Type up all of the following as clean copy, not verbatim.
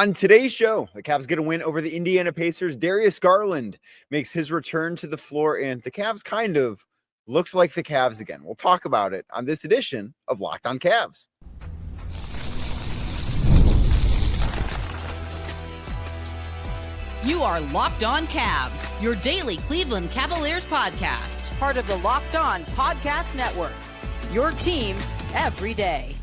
On today's show, the Cavs get a win over the Indiana Pacers. Darius Garland makes his return to the floor, and the Cavs kind of looked like the Cavs again. We'll talk about it on this edition of Locked on Cavs. You are Locked on Cavs, your daily Cleveland Cavaliers podcast. Part of the Locked on Podcast Network, your team every day.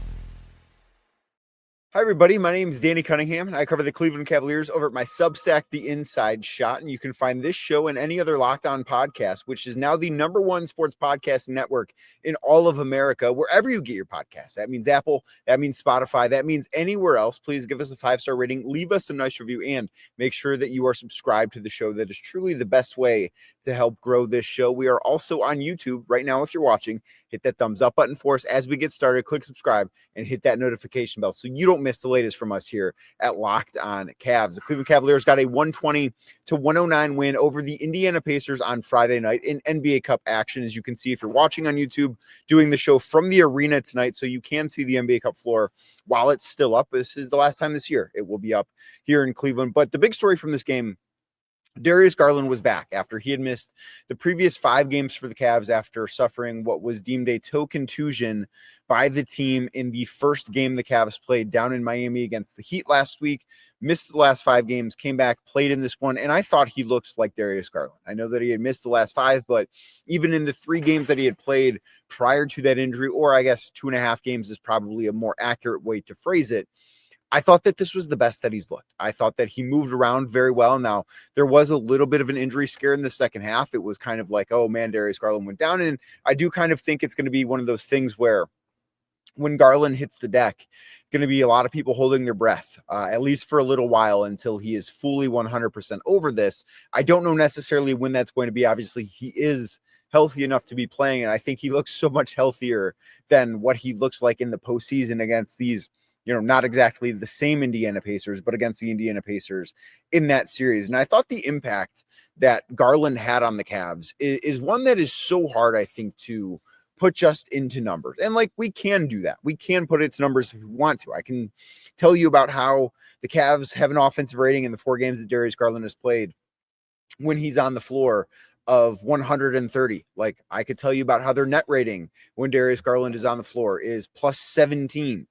Hi, everybody. My name is Danny Cunningham, and I cover the Cleveland Cavaliers over at my Substack, The Inside Shot. And you can find this show and any other Locked On podcast, which is now the #1 sports podcast network in all of America, wherever you get your podcasts. That means Apple, that means Spotify, that means anywhere else. Please give us a 5-star rating, leave us a nice review, and make sure that you are subscribed to the show. That is truly the best way to help grow this show. We are also on YouTube right now. If you're watching, hit that thumbs up button for us as we get started, click subscribe, and hit that notification bell so you don't miss the latest from us here at Locked on Cavs. The Cleveland Cavaliers got a 120-109 win over the Indiana Pacers on Friday night in NBA Cup action. As you can see, if you're watching on YouTube, doing the show from the arena tonight, so you can see the NBA Cup floor while it's still up. This is the last time this year it will be up here in Cleveland. But the big story from this game, Darius Garland was back after he had missed the previous 5 games for the Cavs after suffering what was deemed a toe contusion by the team in the first game the Cavs played down in Miami against the Heat last week. Missed the last 5 games, came back, played in this one, and I thought he looked like Darius Garland. I know that he had missed the last 5, but even in the 3 games that he had played prior to that injury, or I guess 2.5 games is probably a more accurate way to phrase it, I thought that this was the best that he's looked. I thought that he moved around very well. Now, there was a little bit of an injury scare in the second half. It was kind of like, oh man, Darius Garland went down. And I do kind of think it's going to be one of those things where when Garland hits the deck, going to be a lot of people holding their breath, at least for a little while until he is fully 100% over this. I don't know necessarily when that's going to be. Obviously, he is healthy enough to be playing, and I think he looks so much healthier than what he looks like in the postseason against these, not exactly the same Indiana Pacers, but against the Indiana Pacers in that series. And I thought the impact that Garland had on the Cavs is one that is so hard, I think, to put just into numbers. And we can do that. We can put it to numbers if we want to. I can tell you about how the Cavs have an offensive rating in the 4 games that Darius Garland has played when he's on the floor of 130. I could tell you about how their net rating when Darius Garland is on the floor is plus 17.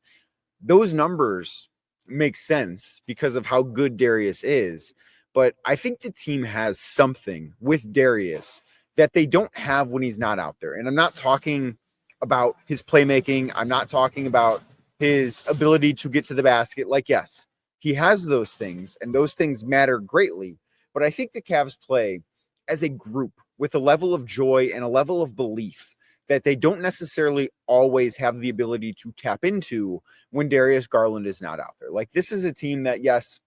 Those numbers make sense because of how good Darius is. But I think the team has something with Darius that they don't have when he's not out there. And I'm not talking about his playmaking. I'm not talking about his ability to get to the basket. Yes, he has those things, and those things matter greatly. But I think the Cavs play as a group with a level of joy and a level of belief that they don't necessarily always have the ability to tap into when Darius Garland is not out there. This is a team that, yes,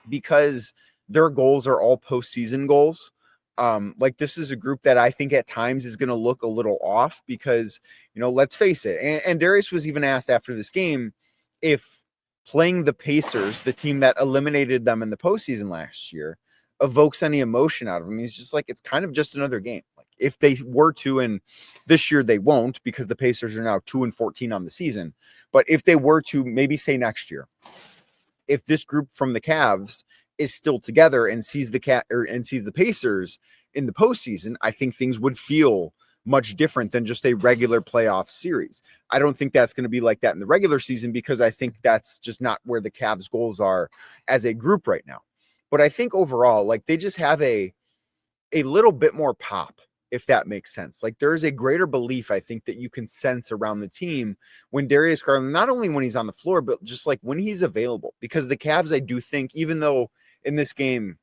because their goals are all postseason goals, this is a group that I think at times is going to look a little off because, let's face it. And Darius was even asked after this game if playing the Pacers, the team that eliminated them in the postseason last year, evokes any emotion out of him. He's just it's kind of just another game. If they were to, and this year they won't because the Pacers are now 2-14 on the season. But if they were to, maybe say next year, if this group from the Cavs is still together and sees the Pacers in the postseason, I think things would feel much different than just a regular playoff series. I don't think that's going to be like that in the regular season because I think that's just not where the Cavs' goals are as a group right now. But I think overall, they just have a little bit more pop, if that makes sense. There is a greater belief, I think, that you can sense around the team when Darius Garland, not only when he's on the floor, but just when he's available. Because the Cavs, I do think, even though in this game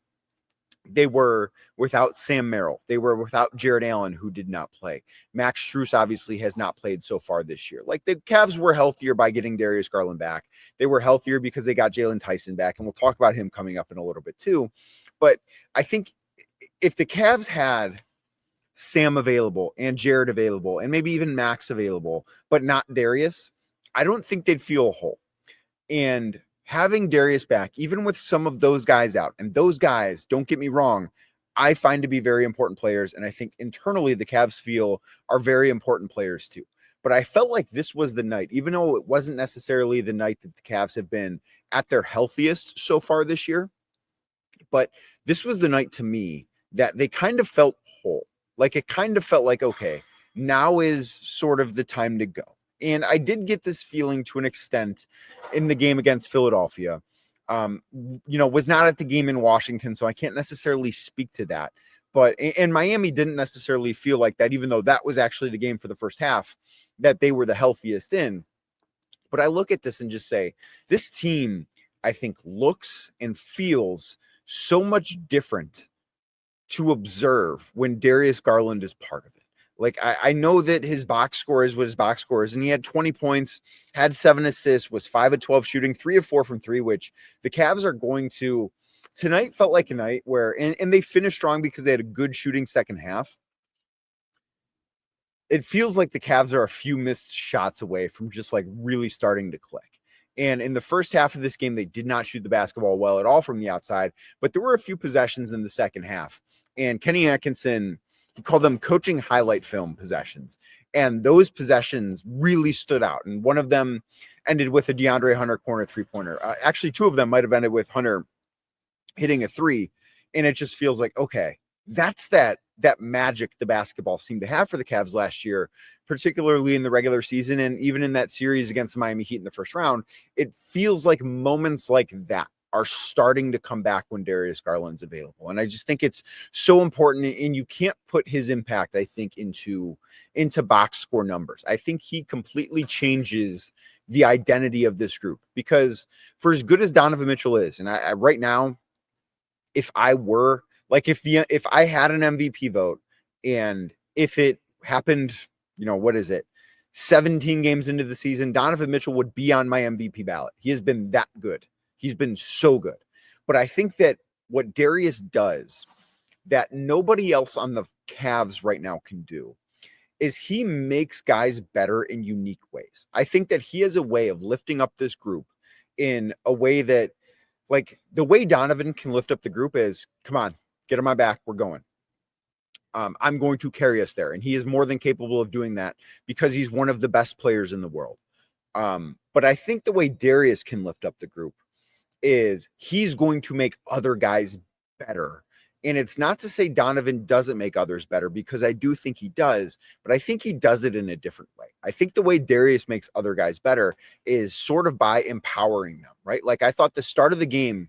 they were without Sam Merrill, they were without Jared Allen, who did not play. Max Strus obviously has not played so far this year. The Cavs were healthier by getting Darius Garland back. They were healthier because they got Jaylen Tyson back, and we'll talk about him coming up in a little bit too. But I think if the Cavs had Sam available and Jared available and maybe even Max available, but not Darius, I don't think they'd feel whole. And having Darius back, even with some of those guys out, and those guys, don't get me wrong, I find to be very important players. And I think internally the Cavs feel are very important players too. But I felt like this was the night, even though it wasn't necessarily the night that the Cavs have been at their healthiest so far this year. But this was the night to me that they kind of felt whole. Like it kind of felt like, okay, now is sort of the time to go. And I did get this feeling to an extent in the game against Philadelphia. Was not at the game in Washington, so I can't necessarily speak to that. But and Miami didn't necessarily feel like that, even though that was actually the game for the first half that they were the healthiest in. But I look at this and just say, this team, I think, looks and feels so much different to observe when Darius Garland is part of it. Like, I know that his box score is what his box score is, and he had 20 points, had 7 assists, was 5 of 12 shooting, 3 of 4 from 3, which the Cavs are going to. Tonight felt like a night where, and they finished strong because they had a good shooting second half. It feels like the Cavs are a few missed shots away from just like really starting to click. And in the first half of this game, they did not shoot the basketball well at all from the outside, but there were a few possessions in the second half. And Kenny Atkinson, he called them coaching highlight film possessions. And those possessions really stood out. And one of them ended with a DeAndre Hunter corner three-pointer. Actually, 2 of them might have ended with Hunter hitting a 3. And it just feels like, okay, that's that magic the basketball seemed to have for the Cavs last year, particularly in the regular season and even in that series against the Miami Heat in the first round. It feels like moments like that are starting to come back when Darius Garland's available. And I just think it's so important, and you can't put his impact, I think, into box score numbers. I think he completely changes the identity of this group, because for as good as Donovan Mitchell is, and I right now, if I were like, if I had an MVP vote, and if it happened, 17 games into the season, Donovan Mitchell would be on my MVP ballot. He has been that good. He's been so good. But I think that what Darius does that nobody else on the Cavs right now can do is he makes guys better in unique ways. I think that he has a way of lifting up this group in a way that, like, the way Donovan can lift up the group is, come on, get on my back, we're going. I'm going to carry us there. And he is more than capable of doing that because he's one of the best players in the world. But I think the way Darius can lift up the group is he's going to make other guys better. And it's not to say Donovan doesn't make others better, because I do think he does, but I think he does it in a different way. I think the way Darius makes other guys better is sort of by empowering them, right? Like, I thought the start of the game,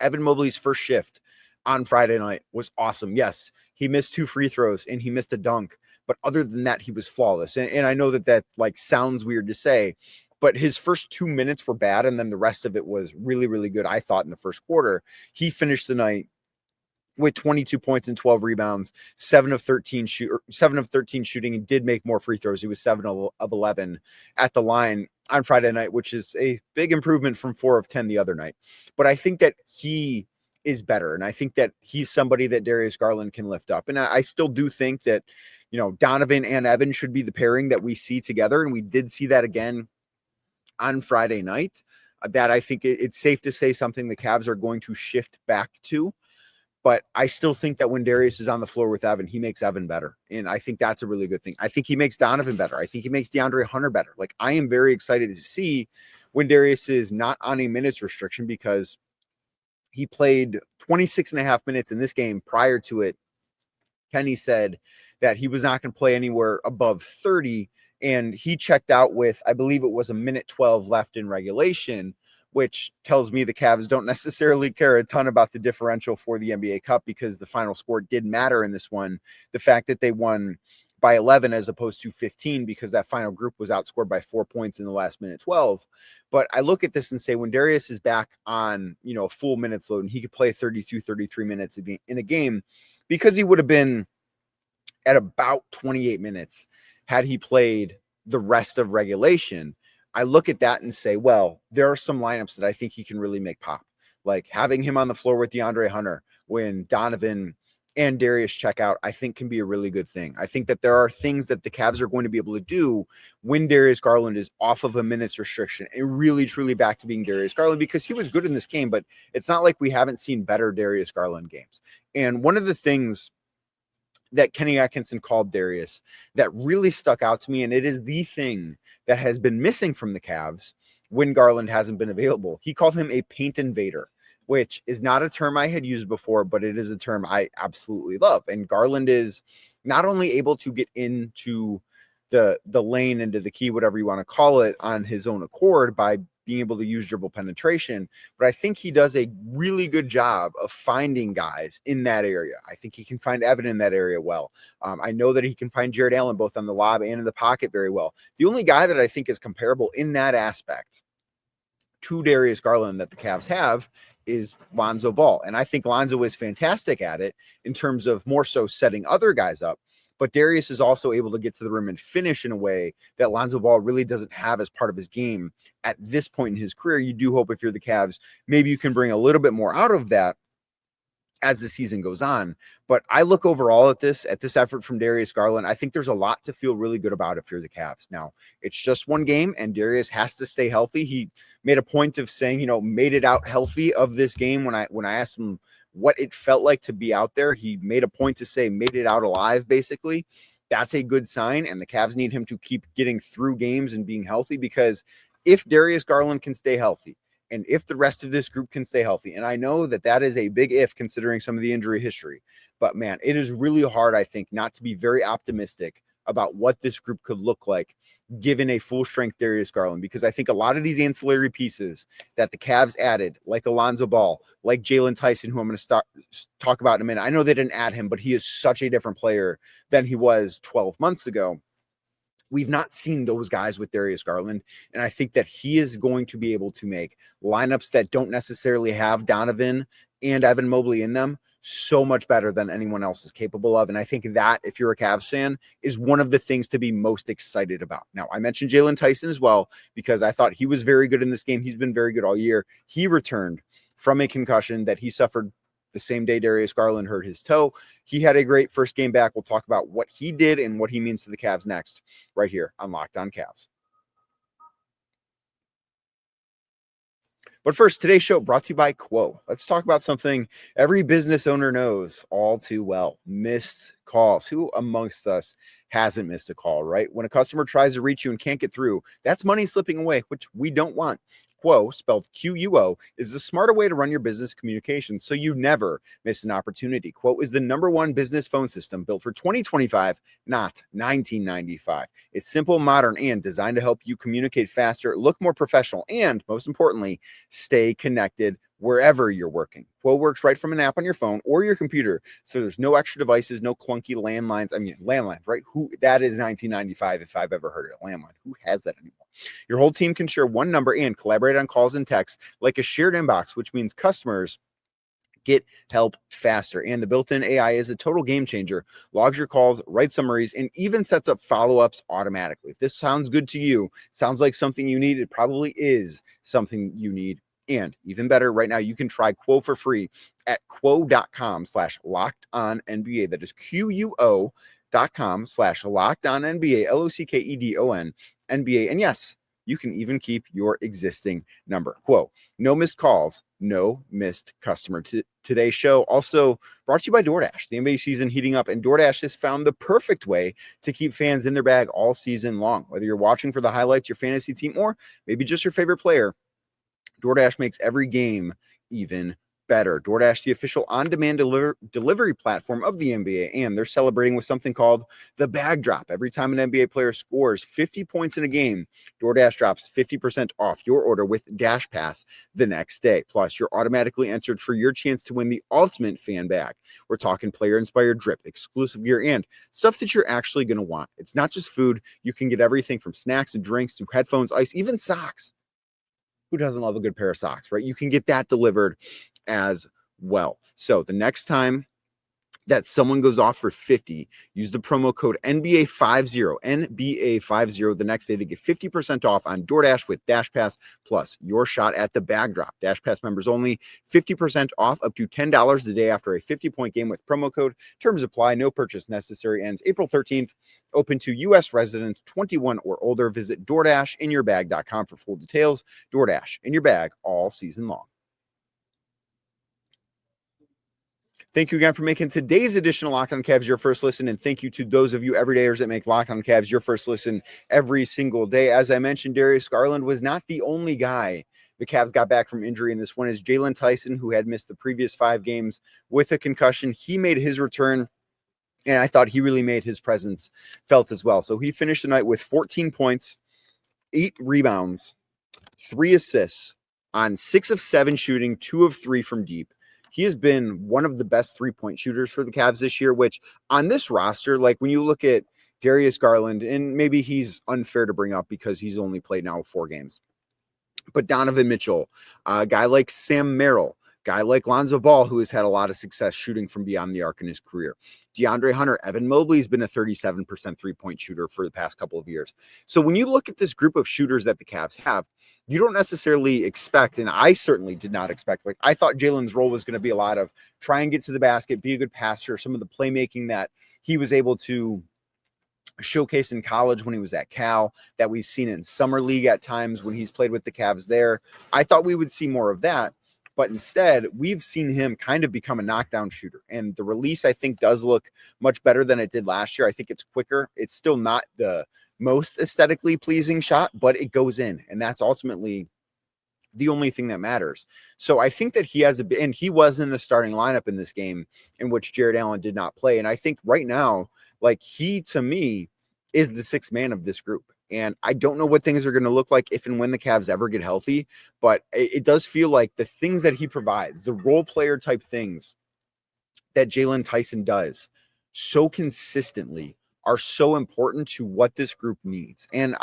Evan Mobley's first shift on Friday night was awesome. Yes, he missed 2 free throws and he missed a dunk, but other than that, he was flawless. And I know that like sounds weird to say, but his first 2 minutes were bad, and then the rest of it was really, really good, I thought, in the first quarter. He finished the night with 22 points and 12 rebounds, 7 of 13 shooting, and did make more free throws. He was 7 of 11 at the line on Friday night, which is a big improvement from 4 of 10 the other night. But I think that he is better, and I think that he's somebody that Darius Garland can lift up. And I still do think that, Donovan and Evan should be the pairing that we see together, and we did see that again on Friday night. That I think it's safe to say something the Cavs are going to shift back to. But I still think that when Darius is on the floor with Evan, he makes Evan better. And I think that's a really good thing. I think he makes Donovan better. I think he makes DeAndre Hunter better. Like, I am very excited to see when Darius is not on a minutes restriction, because he played 26 and a half minutes in this game. Prior to it, Kenny said that he was not going to play anywhere above 30. And he checked out with, I believe it was 1:12 left in regulation, which tells me the Cavs don't necessarily care a ton about the differential for the NBA Cup, because the final score did matter in this one. The fact that they won by 11 as opposed to 15, because that final group was outscored by 4 points in the last 1:12. But I look at this and say, when Darius is back on, a full minutes load, and he could play 32, 33 minutes in a game, because he would have been at about 28 minutes had he played the rest of regulation. I look at that and say, well, there are some lineups that I think he can really make pop. Like having him on the floor with DeAndre Hunter when Donovan and Darius check out, I think can be a really good thing. I think that there are things that the Cavs are going to be able to do when Darius Garland is off of a minutes restriction and really truly back to being Darius Garland, because he was good in this game, but it's not like we haven't seen better Darius Garland games. And one of the things that Kenny Atkinson called Darius that really stuck out to me, and it is the thing that has been missing from the Cavs when Garland hasn't been available. He called him a paint invader, which is not a term I had used before, but it is a term I absolutely love. And Garland is not only able to get into the lane, into the key, whatever you want to call it, on his own accord by being able to use dribble penetration, but I think he does a really good job of finding guys in that area. I think he can find Evan in that area well. I know that he can find Jared Allen both on the lob and in the pocket very well. The only guy that I think is comparable in that aspect to Darius Garland that the Cavs have is Lonzo Ball. And I think Lonzo is fantastic at it in terms of more so setting other guys up. But Darius is also able to get to the rim and finish in a way that Lonzo Ball really doesn't have as part of his game at this point in his career. You do hope if you're the Cavs, maybe you can bring a little bit more out of that as the season goes on. But I look overall at this effort from Darius Garland. I think there's a lot to feel really good about if you're the Cavs. Now, it's just one game and Darius has to stay healthy. He made a point of saying, made it out healthy of this game. When I asked him what it felt like to be out there, he made a point to say made it out alive, basically. That's a good sign, and the Cavs need him to keep getting through games and being healthy, because if Darius Garland can stay healthy, and if the rest of this group can stay healthy, and I know that is a big if considering some of the injury history, but man, it is really hard, I think, not to be very optimistic about what this group could look like given a full strength Darius Garland, because I think a lot of these ancillary pieces that the Cavs added, like Alonzo Ball, like Jaylen Tyson, who I'm going to talk about in a minute. I know they didn't add him, but he is such a different player than he was 12 months ago. We've not seen those guys with Darius Garland, and I think that he is going to be able to make lineups that don't necessarily have Donovan and Evan Mobley in them so much better than anyone else is capable of. And I think that, if you're a Cavs fan, is one of the things to be most excited about. Now, I mentioned Jaylen Tyson as well, because I thought he was very good in this game. He's been very good all year. He returned from a concussion that he suffered the same day Darius Garland hurt his toe. He had a great first game back. We'll talk about what he did and what he means to the Cavs next, right here on Locked On Cavs. But first, today's show brought to you by Quo. Let's talk about something every business owner knows all too well: missed calls. Who amongst us hasn't missed a call, right? When a customer tries to reach you and can't get through, that's money slipping away, which we don't want. Quo, spelled Quo, is the smarter way to run your business communications so you never miss an opportunity. Quo is the #1 business phone system built for 2025, not 1995. It's simple, modern, and designed to help you communicate faster, look more professional, and most importantly, stay connected wherever you're working. Quo works right from an app on your phone or your computer, so there's no extra devices, no clunky landlines. Landline, right? That is 1995 if I've ever heard it. Landline. Who has that anymore? Your whole team can share one number and collaborate on calls and texts like a shared inbox, which means customers get help faster. And the built-in AI is a total game changer. Logs your calls, writes summaries, and even sets up follow-ups automatically. If this sounds good to you, sounds like something you need, it probably is something you need. And even better, right now, you can try Quo for free at quo.com/lockedonnba. That is QUO.com/lockedonnba, LOCKEDON NBA. And yes, you can even keep your existing number. Quo, no missed calls, no missed customer. Today's show also brought to you by DoorDash. The NBA season heating up, and DoorDash has found the perfect way to keep fans in their bag all season long. Whether you're watching for the highlights, your fantasy team, or maybe just your favorite player, DoorDash makes every game even better. DoorDash, the official on-demand delivery platform of the NBA, and they're celebrating with something called the bag drop. Every time an NBA player scores 50 points in a game, DoorDash drops 50% off your order with Dash Pass the next day. Plus, you're automatically entered for your chance to win the ultimate fan bag. We're talking player-inspired drip, exclusive gear, and stuff that you're actually going to want. It's not just food. You can get everything from snacks and drinks to headphones, ice, even socks. Who doesn't love a good pair of socks, right? You can get that delivered as well. So the next time that someone goes off for 50, use the promo code NBA50 the next day to get 50% off on DoorDash with Dash Pass, plus your shot at the bag drop. Dash Pass members only, 50% off up to $10 the day after a 50-point game with promo code. Terms apply. No purchase necessary. Ends April 13th. Open to U.S. residents 21 or older. Visit DoorDashInYourBag.com for full details. DoorDash in your bag all season long. Thank you again for making today's edition of Locked On Cavs your first listen, and thank you to those of you everydayers that make Locked On Cavs your first listen every single day. As I mentioned, Darius Garland was not the only guy the Cavs got back from injury in this one. Is Jaylen Tyson, who had missed the previous 5 games with a concussion. He made his return, and I thought he really made his presence felt as well. So he finished the night with 14 points, 8 rebounds, 3 assists on 6 of 7 shooting, 2 of 3 from deep. He has been one of the best 3-point shooters for the Cavs this year, which on this roster, like when you look at Darius Garland, and maybe he's unfair to bring up because he's only played now 4 games, but Donovan Mitchell, a guy like Sam Merrill, guy like Lonzo Ball, who has had a lot of success shooting from beyond the arc in his career. DeAndre Hunter, Evan Mobley has been a 37% 3-point shooter for the past couple of years. So when you look at this group of shooters that the Cavs have, you don't necessarily expect, and I certainly did not expect, like I thought Jaylen's role was going to be a lot of try and get to the basket, be a good passer, some of the playmaking that he was able to showcase in college when he was at Cal, that we've seen in summer league at times when he's played with the Cavs there. I thought we would see more of that. But instead, we've seen him kind of become a knockdown shooter. And the release, I think, does look much better than it did last year. I think it's quicker. It's still not the most aesthetically pleasing shot, but it goes in. And that's ultimately the only thing that matters. So I think that he has and he was in the starting lineup in this game in which Jared Allen did not play. And I think right now, like he, to me, is the 6th man of this group. And I don't know what things are going to look like if and when the Cavs ever get healthy, but it does feel like the things that he provides, the role player type things that Jaylen Tyson does so consistently are so important to what this group needs. And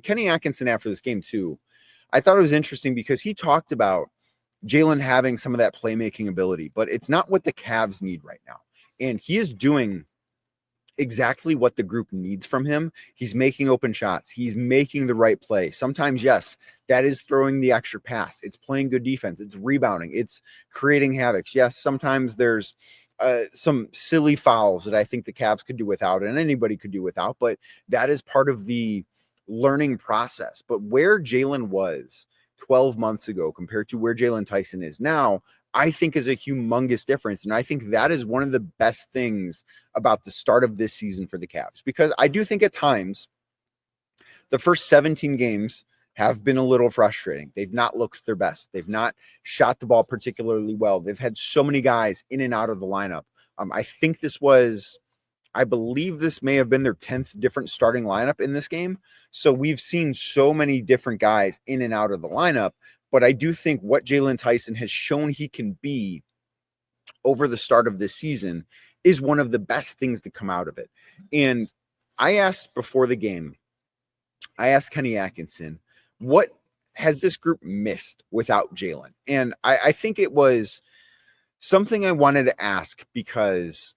Kenny Atkinson after this game too, I thought it was interesting because he talked about Jaylen having some of that playmaking ability, but it's not what the Cavs need right now. And he is doing exactly what the group needs from him. He's making open shots. He's making the right play. Sometimes, yes, that is throwing the extra pass. It's playing good defense. It's rebounding. It's creating havocs. Yes, sometimes there's some silly fouls that I think the Cavs could do without and anybody could do without, but that is part of the learning process. But where Jaylen was 12 months ago compared to where Jaylen Tyson is now, I think is a humongous difference. And I think that is one of the best things about the start of this season for the Cavs, because I do think at times the first 17 games have been a little frustrating. They've not looked their best. They've not shot the ball particularly well. They've had so many guys in and out of the lineup. I believe this may have been their 10th different starting lineup in this game. So we've seen so many different guys in and out of the lineup. But I do think what Jaylen Tyson has shown he can be over the start of this season is one of the best things to come out of it. And I asked before the game, I asked Kenny Atkinson, what has this group missed without Jaylen? And I think it was something I wanted to ask because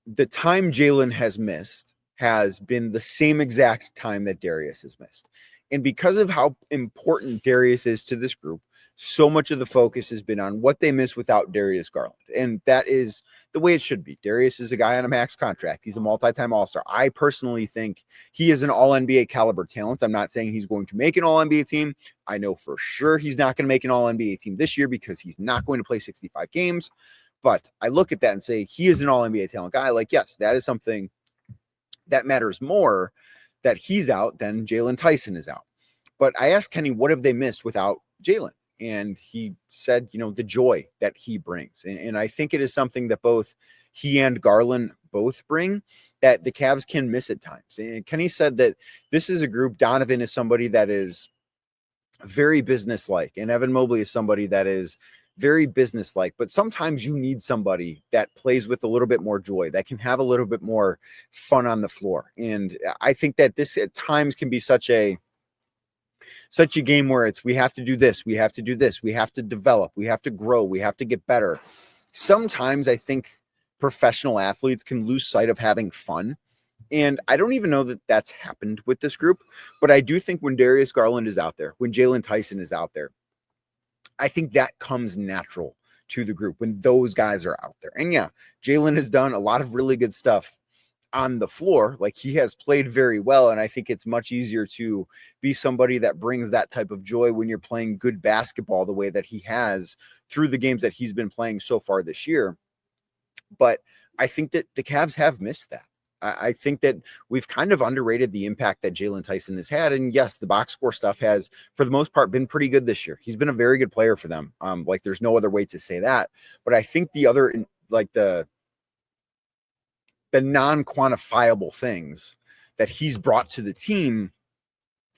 the time Jaylen has missed has been the same exact time that Darius has missed. And because of how important Darius is to this group, so much of the focus has been on what they miss without Darius Garland. And that is the way it should be. Darius is a guy on a max contract. He's a multi-time All-Star. I personally think he is an All-NBA caliber talent. I'm not saying he's going to make an All-NBA team. I know for sure he's not going to make an All-NBA team this year because he's not going to play 65 games. But I look at that and say he is an All-NBA talent guy. Like, yes, that is something that matters more that he's out than Jaylen Tyson is out. But I asked Kenny, what have they missed without Jaylen? And he said, the joy that he brings. And I think it is something that both he and Garland both bring that the Cavs can miss at times. And Kenny said that this is a group. Donovan is somebody that is very businesslike, and Evan Mobley is somebody that is very businesslike, but sometimes you need somebody that plays with a little bit more joy, that can have a little bit more fun on the floor. And I think that this at times can be such a game where it's, we have to do this, we have to do this, we have to develop, we have to grow, we have to get better. Sometimes I think professional athletes can lose sight of having fun. And I don't even know that that's happened with this group, but I do think when Darius Garland is out there, when Jaylen Tyson is out there, I think that comes natural to the group when those guys are out there. And yeah, Jaylen has done a lot of really good stuff on the floor. Like, he has played very well. And I think it's much easier to be somebody that brings that type of joy when you're playing good basketball the way that he has through the games that he's been playing so far this year. But I think that the Cavs have missed that. I think that we've kind of underrated the impact that Jaylen Tyson has had. And yes, the box score stuff has, for the most part, been pretty good this year. He's been a very good player for them. Like there's no other way to say that. But I think the other, like the non-quantifiable things that he's brought to the team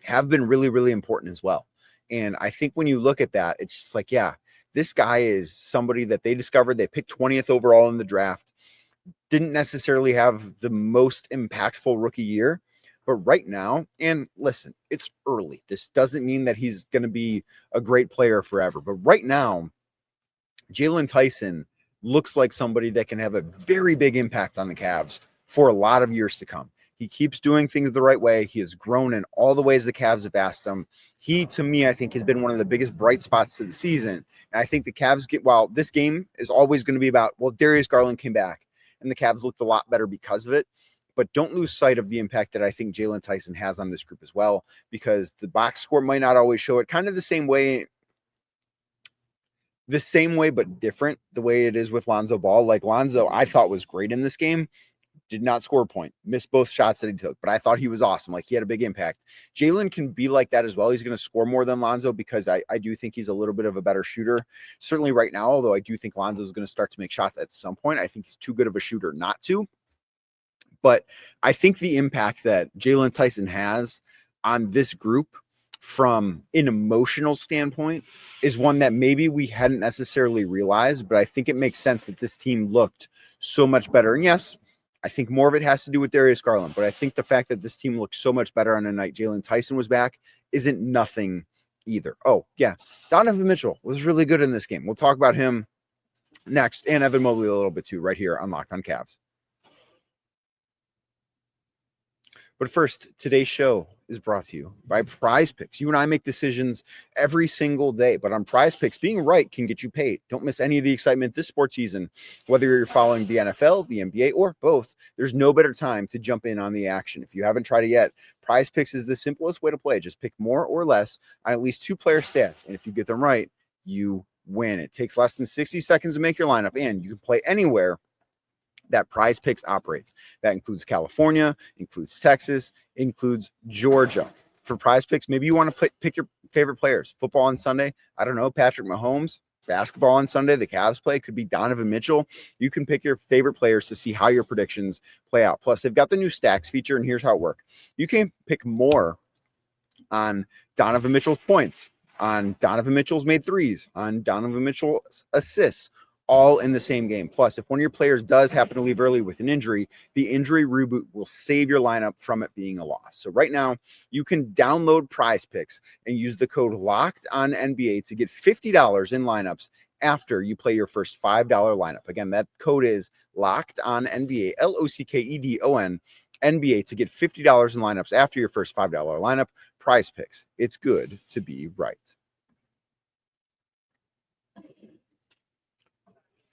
have been really, really important as well. And I think when you look at that, it's just like, yeah, this guy is somebody that they discovered. They picked 20th overall in the draft. Didn't necessarily have the most impactful rookie year, but right now, and listen, it's early. This doesn't mean that he's going to be a great player forever, but right now, Jaylen Tyson looks like somebody that can have a very big impact on the Cavs for a lot of years to come. He keeps doing things the right way. He has grown in all the ways the Cavs have asked him. He, to me, I think has been one of the biggest bright spots to the season. And I think the Cavs while this game is always going to be about, well, Darius Garland came back and the Cavs looked a lot better because of it. But don't lose sight of the impact that I think Jaylen Tyson has on this group as well, because the box score might not always show it kind of the same way, but different, the way it is with Lonzo Ball. Like Lonzo, I thought was great in this game. Did not score a point, missed both shots that he took, but I thought he was awesome. Like he had a big impact. Jaylen can be like that as well. He's going to score more than Lonzo because I do think he's a little bit of a better shooter. Certainly right now, although I do think Lonzo is going to start to make shots at some point. I think he's too good of a shooter not to. But I think the impact that Jaylen Tyson has on this group from an emotional standpoint is one that maybe we hadn't necessarily realized, but I think it makes sense that this team looked so much better. And yes, I think more of it has to do with Darius Garland, but I think the fact that this team looked so much better on a night Jaylen Tyson was back isn't nothing either. Oh, yeah. Donovan Mitchell was really good in this game. We'll talk about him next, and Evan Mobley a little bit too, right here on Locked on Cavs. But first, today's show is brought to you by PrizePicks. You and I make decisions every single day, but on PrizePicks, being right can get you paid. Don't miss any of the excitement this sports season. Whether you're following the NFL, the NBA, or both, there's no better time to jump in on the action. If you haven't tried it yet, PrizePicks is the simplest way to play. Just pick more or less on at least 2 player stats, and if you get them right, you win. It takes less than 60 seconds to make your lineup, and you can play anywhere that PrizePicks operates. That includes California, includes Texas, includes Georgia. For PrizePicks, maybe you want to pick your favorite players. Football on Sunday, I don't know, Patrick Mahomes. Basketball on Sunday, the Cavs play, could be Donovan Mitchell. You can pick your favorite players to see how your predictions play out. Plus, they've got the new stacks feature, and here's how it works. You can pick more on Donovan Mitchell's points, on Donovan Mitchell's made threes, on Donovan Mitchell's assists, all in the same game. Plus, if one of your players does happen to leave early with an injury, the injury reboot will save your lineup from it being a loss. So right now, you can download PrizePicks and use the code LOCKEDONNBA to get $50 in lineups after you play your first $5 lineup. Again, that code is LOCKEDONNBA, LOCKEDON NBA, to get $50 in lineups after your first $5 lineup. PrizePicks. It's good to be right.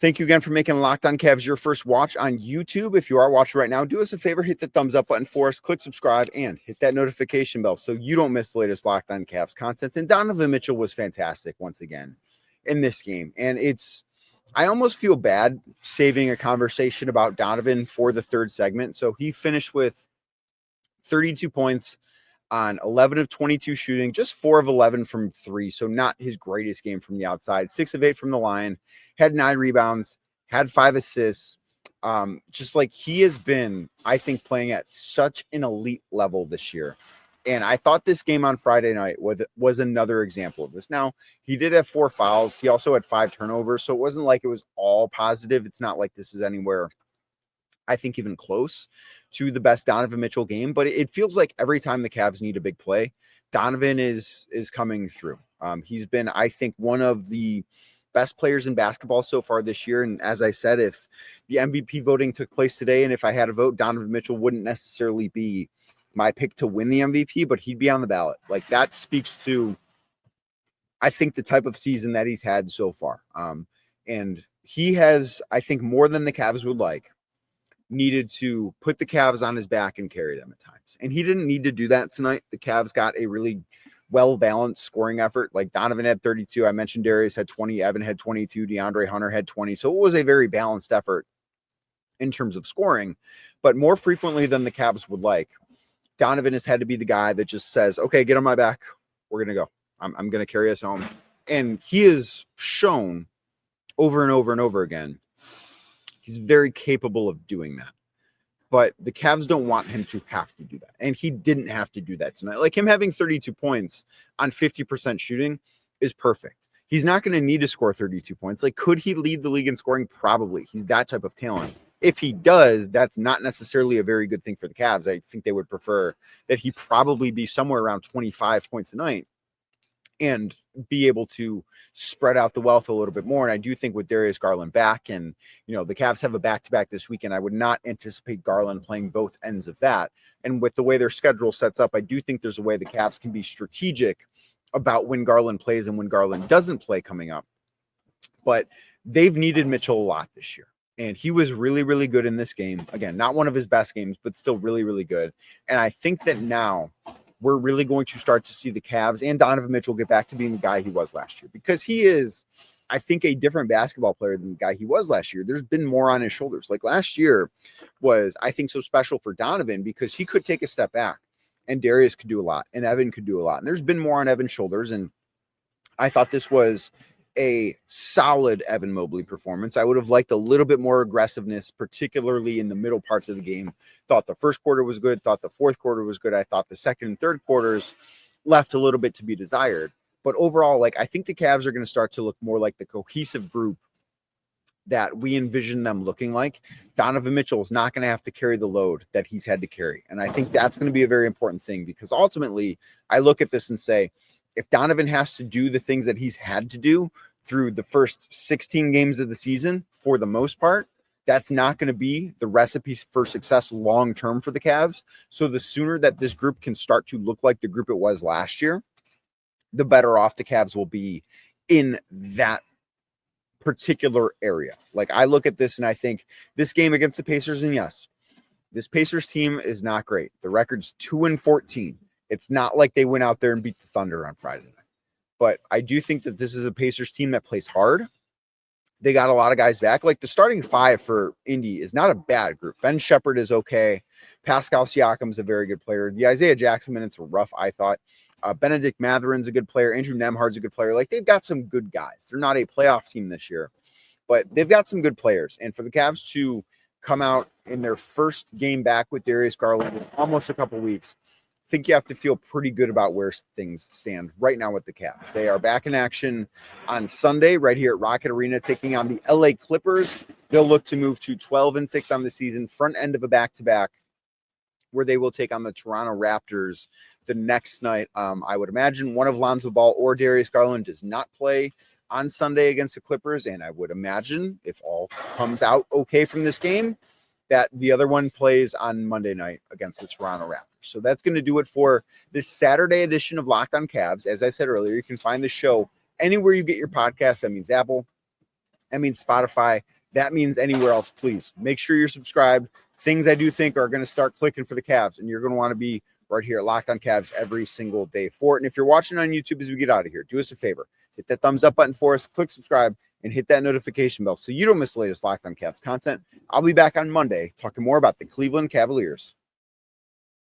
Thank you again for making Locked on Cavs your first watch on YouTube. If you are watching right now, do us a favor, hit the thumbs up button for us, click subscribe, and hit that notification bell so you don't miss the latest Locked on Cavs content. And Donovan Mitchell was fantastic once again in this game. And I almost feel bad saving a conversation about Donovan for the third segment. So he finished with 32 points on 11 of 22 shooting, just 4 of 11 from 3. So not his greatest game from the outside. 6 of 8 from the line, had 9 rebounds, had 5 assists. Just like he has been, I think, playing at such an elite level this year. And I thought this game on Friday night was another example of this. Now, he did have 4 fouls. He also had 5 turnovers. So it wasn't like it was all positive. It's not like this is anywhere, I think, even close to the best Donovan Mitchell game. But it feels like every time the Cavs need a big play, Donovan is coming through. He's been, I think, one of the best players in basketball so far this year. And as I said, if the MVP voting took place today, and if I had a vote, Donovan Mitchell wouldn't necessarily be my pick to win the MVP, but he'd be on the ballot. Like, that speaks to, I think, the type of season that he's had so far. And he has, I think, more than the Cavs would like, needed to put the Cavs on his back and carry them at times. And he didn't need to do that tonight. The Cavs got a really well-balanced scoring effort. Like, Donovan had 32. I mentioned Darius had 20. Evan had 22. DeAndre Hunter had 20. So it was a very balanced effort in terms of scoring, but more frequently than the Cavs would like, Donovan has had to be the guy that just says, okay, get on my back. We're going to go. I'm going to carry us home. And he has shown over and over and over again, he's very capable of doing that. But the Cavs don't want him to have to do that. And he didn't have to do that tonight. Like, him having 32 points on 50% shooting is perfect. He's not going to need to score 32 points. Like, could he lead the league in scoring? Probably. He's that type of talent. If he does, that's not necessarily a very good thing for the Cavs. I think they would prefer that he probably be somewhere around 25 points a night and be able to spread out the wealth a little bit more. And I do think with Darius Garland back, and, you know, the Cavs have a back-to-back this weekend, I would not anticipate Garland playing both ends of that. And with the way their schedule sets up, I do think there's a way the Cavs can be strategic about when Garland plays and when Garland doesn't play coming up. But they've needed Mitchell a lot this year. And he was really, really good in this game. Again, not one of his best games, but still really, really good. And I think that now we're really going to start to see the Cavs and Donovan Mitchell get back to being the guy he was last year, because he is, I think, a different basketball player than the guy he was last year. There's been more on his shoulders. Like, last year was, I think, so special for Donovan because he could take a step back and Darius could do a lot and Evan could do a lot. And there's been more on Evan's shoulders. And I thought this was a solid Evan Mobley performance. I would have liked a little bit more aggressiveness, particularly in the middle parts of the game. Thought the first quarter was good. Thought the fourth quarter was good. I thought the second and third quarters left a little bit to be desired. But overall, like, I think the Cavs are going to start to look more like the cohesive group that we envision them looking like. Donovan Mitchell is not going to have to carry the load that he's had to carry. And I think that's going to be a very important thing, because ultimately I look at this and say, if Donovan has to do the things that he's had to do through the first 16 games of the season, for the most part, that's not going to be the recipe for success long-term for the Cavs. So the sooner that this group can start to look like the group it was last year, the better off the Cavs will be in that particular area. Like, I look at this and I think this game against the Pacers, and yes, this Pacers team is not great. The record's 2-14. It's not like they went out there and beat the Thunder on Friday night. But I do think that this is a Pacers team that plays hard. They got a lot of guys back. Like, the starting five for Indy is not a bad group. Ben Shepherd is okay. Pascal Siakam's a very good player. The Isaiah Jackson minutes were rough, I thought. Benedict Matherin's a good player. Andrew Nemhard's a good player. Like, they've got some good guys. They're not a playoff team this year, but they've got some good players. And for the Cavs to come out in their first game back with Darius Garland in almost a couple weeks, I think you have to feel pretty good about where things stand right now with the Cavs. They are back in action on Sunday right here at Rocket Arena, taking on the LA Clippers. They'll look to move to 12-6 on the season, front end of a back-to-back, where they will take on the Toronto Raptors the next night. I would imagine one of Lonzo Ball or Darius Garland does not play on Sunday against the Clippers, and I would imagine, if all comes out okay from this game, that the other one plays on Monday night against the Toronto Raptors. So that's going to do it for this Saturday edition of Locked on Cavs. As I said earlier, you can find the show anywhere you get your podcasts. That means Apple. That means Spotify. That means anywhere else. Please make sure you're subscribed. Things I do think are going to start clicking for the Cavs, and you're going to want to be right here at Locked on Cavs every single day for it. And if you're watching on YouTube as we get out of here, do us a favor. Hit that thumbs up button for us, click subscribe, and hit that notification bell so you don't miss the latest Locked on Cavs content. I'll be back on Monday talking more about the Cleveland Cavaliers.